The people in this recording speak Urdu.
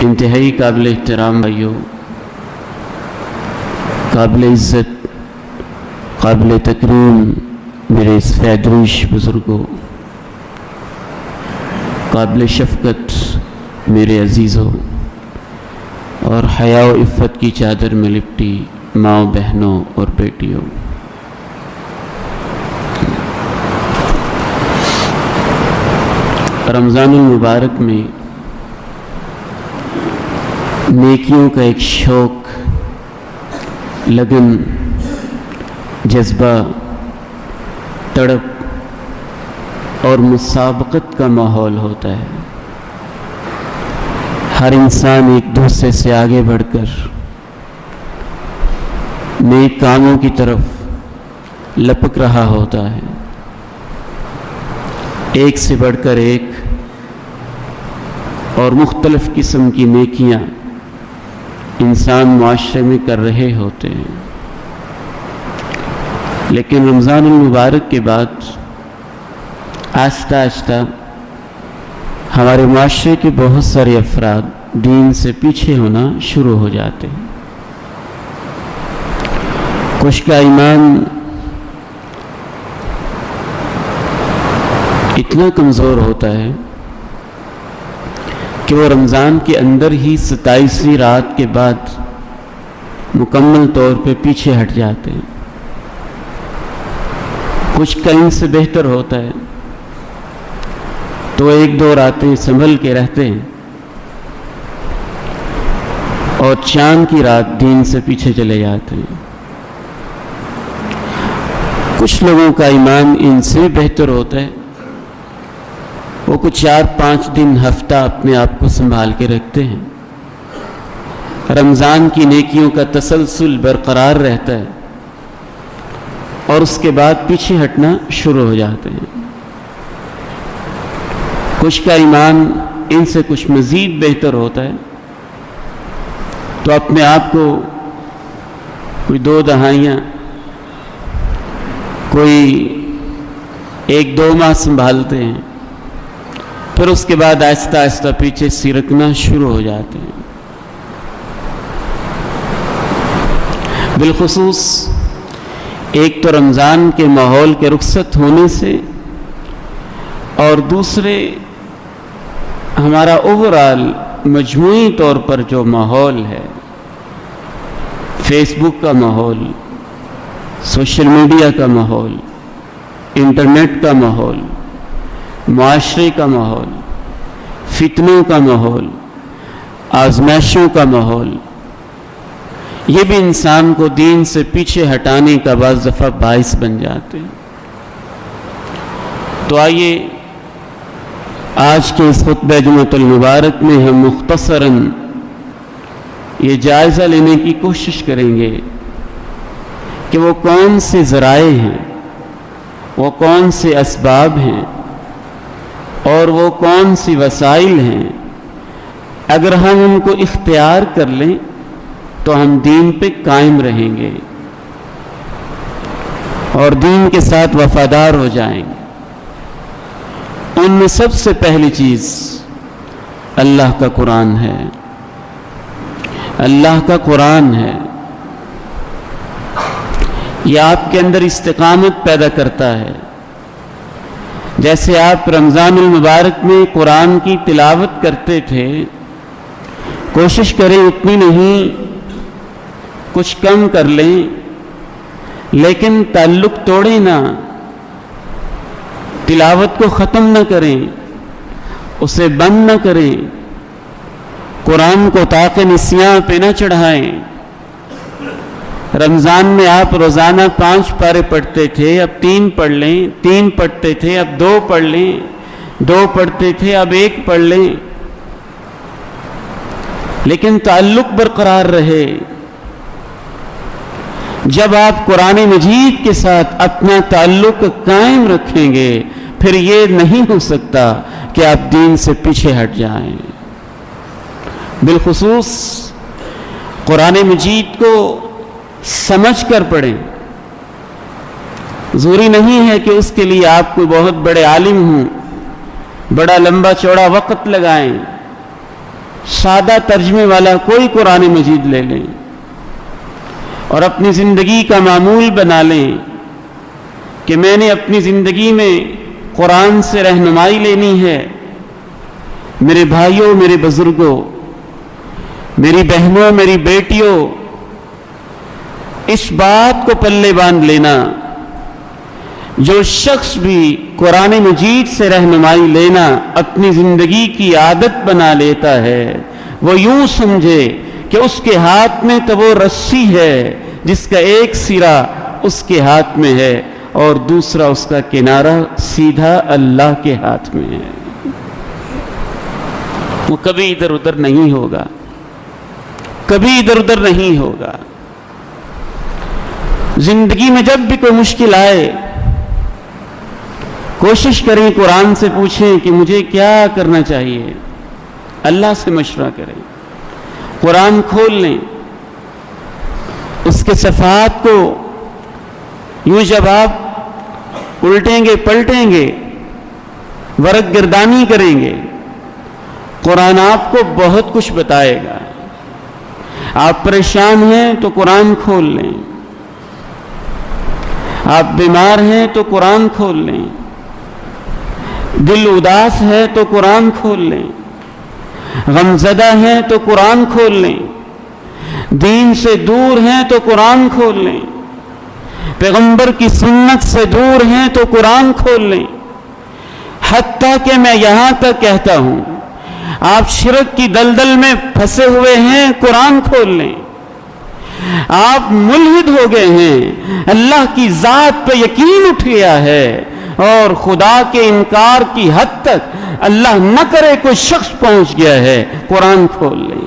انتہائی قابل احترام بھائیوں، قابل عزت، قابل تکریم میرے اس فیدریش بزرگوں، قابل شفقت میرے عزیزوں، اور حیا و عفت کی چادر میں لپٹی ماؤں، بہنوں اور بیٹیوں، رمضان المبارک میں نیکیوں کا ایک شوق، لگن، جذبہ، تڑپ اور مسابقت کا ماحول ہوتا ہے۔ ہر انسان ایک دوسرے سے آگے بڑھ کر نیک کاموں کی طرف لپک رہا ہوتا ہے۔ ایک سے بڑھ کر ایک اور مختلف قسم کی نیکیاں انسان معاشرے میں کر رہے ہوتے ہیں، لیکن رمضان المبارک کے بعد آہستہ آہستہ ہمارے معاشرے کے بہت سارے افراد دین سے پیچھے ہونا شروع ہو جاتے ہیں۔ کچھ کا ایمان اتنا کمزور ہوتا ہے کہ وہ رمضان کے اندر ہی 27ویں رات کے بعد مکمل طور پہ پیچھے ہٹ جاتے ہیں۔ کچھ کا ان سے بہتر ہوتا ہے تو ایک دو راتیں سنبھل کے رہتے ہیں اور چاند کی رات دین سے پیچھے چلے جاتے ہیں۔ کچھ لوگوں کا ایمان ان سے بہتر ہوتا ہے، وہ کچھ 4-5 دن، ہفتہ اپنے آپ کو سنبھال کے رکھتے ہیں، رمضان کی نیکیوں کا تسلسل برقرار رہتا ہے اور اس کے بعد پیچھے ہٹنا شروع ہو جاتے ہیں۔ کچھ کا ایمان ان سے کچھ مزید بہتر ہوتا ہے تو اپنے آپ کو کوئی 2 دہائیاں، کوئی 1-2 ماہ سنبھالتے ہیں، پھر اس کے بعد آہستہ آہستہ پیچھے سرکنا شروع ہو جاتے ہیں۔ بالخصوص ایک تو رمضان کے ماحول کے رخصت ہونے سے، اور دوسرے ہمارا اوورآل مجموعی طور پر جو ماحول ہے، فیس بک کا ماحول، سوشل میڈیا کا ماحول، انٹرنیٹ کا ماحول، معاشرے کا ماحول، فتنوں کا ماحول، آزمائشوں کا ماحول، یہ بھی انسان کو دین سے پیچھے ہٹانے کا بعض دفعہ باعث بن جاتے ہیں۔ تو آئیے آج کے اس خطبہ جمعۃ المبارک میں ہم مختصراً یہ جائزہ لینے کی کوشش کریں گے کہ وہ کون سے ذرائع ہیں، وہ کون سے اسباب ہیں اور وہ کون سی وسائل ہیں، اگر ہم ان کو اختیار کر لیں تو ہم دین پہ قائم رہیں گے اور دین کے ساتھ وفادار ہو جائیں گے۔ ان میں سب سے پہلی چیز اللہ کا قرآن ہے۔ اللہ کا قرآن ہے، یہ آپ کے اندر استقامت پیدا کرتا ہے۔ جیسے آپ رمضان المبارک میں قرآن کی تلاوت کرتے تھے، کوشش کریں اتنی نہیں، کچھ کم کر لیں، لیکن تعلق توڑیں نہ، تلاوت کو ختم نہ کریں، اسے بند نہ کریں، قرآن کو طاق نسیاں پہ نہ چڑھائیں۔ رمضان میں آپ روزانہ 5 پارے پڑھتے تھے، اب 3 پڑھ لیں، 3 پڑھتے تھے اب 2 پڑھ لیں، 2 پڑھتے تھے اب 1 پڑھ لیں، لیکن تعلق برقرار رہے۔ جب آپ قرآن مجید کے ساتھ اپنا تعلق قائم رکھیں گے، پھر یہ نہیں ہو سکتا کہ آپ دین سے پیچھے ہٹ جائیں۔ بالخصوص قرآن مجید کو سمجھ کر پڑھیں۔ ضروری نہیں ہے کہ اس کے لیے آپ کوئی بہت بڑے عالم ہوں، بڑا لمبا چوڑا وقت لگائیں، سادہ ترجمے والا کوئی قرآن مجید لے لیں اور اپنی زندگی کا معمول بنا لیں کہ میں نے اپنی زندگی میں قرآن سے رہنمائی لینی ہے. میرے بھائیوں، میرے بزرگوں، میری بہنوں، میری بیٹیوں، اس بات کو پلے باندھ لینا، جو شخص بھی قرآن مجید سے رہنمائی لینا اپنی زندگی کی عادت بنا لیتا ہے، وہ یوں سمجھے کہ اس کے ہاتھ میں تو وہ رسی ہے جس کا ایک سرا اس کے ہاتھ میں ہے اور دوسرا اس کا کنارہ سیدھا اللہ کے ہاتھ میں ہے. وہ کبھی ادھر ادھر نہیں ہوگا، کبھی ادھر ادھر نہیں ہوگا. زندگی میں جب بھی کوئی مشکل آئے، کوشش کریں قرآن سے پوچھیں کہ مجھے کیا کرنا چاہیے. اللہ سے مشورہ کریں، قرآن کھول لیں، اس کے صفحات کو یوں جب آپ الٹیں گے پلٹیں گے، ورق گردانی کریں گے، قرآن آپ کو بہت کچھ بتائے گا. آپ پریشان ہیں تو قرآن کھول لیں، آپ بیمار ہیں تو قرآن کھول لیں، دل اداس ہے تو قرآن کھول لیں، غمزدہ ہیں تو قرآن کھول لیں، دین سے دور ہیں تو قرآن کھول لیں، پیغمبر کی سنت سے دور ہیں تو قرآن کھول لیں. حتیٰ کہ میں یہاں تک کہتا ہوں آپ شرک کی دلدل میں پھنسے ہوئے ہیں، قرآن کھول لیں. آپ ملحد ہو گئے ہیں، اللہ کی ذات پہ یقین اٹھ گیا ہے اور خدا کے انکار کی حد تک اللہ نہ کرے کوئی شخص پہنچ گیا ہے، قرآن کھول لیں.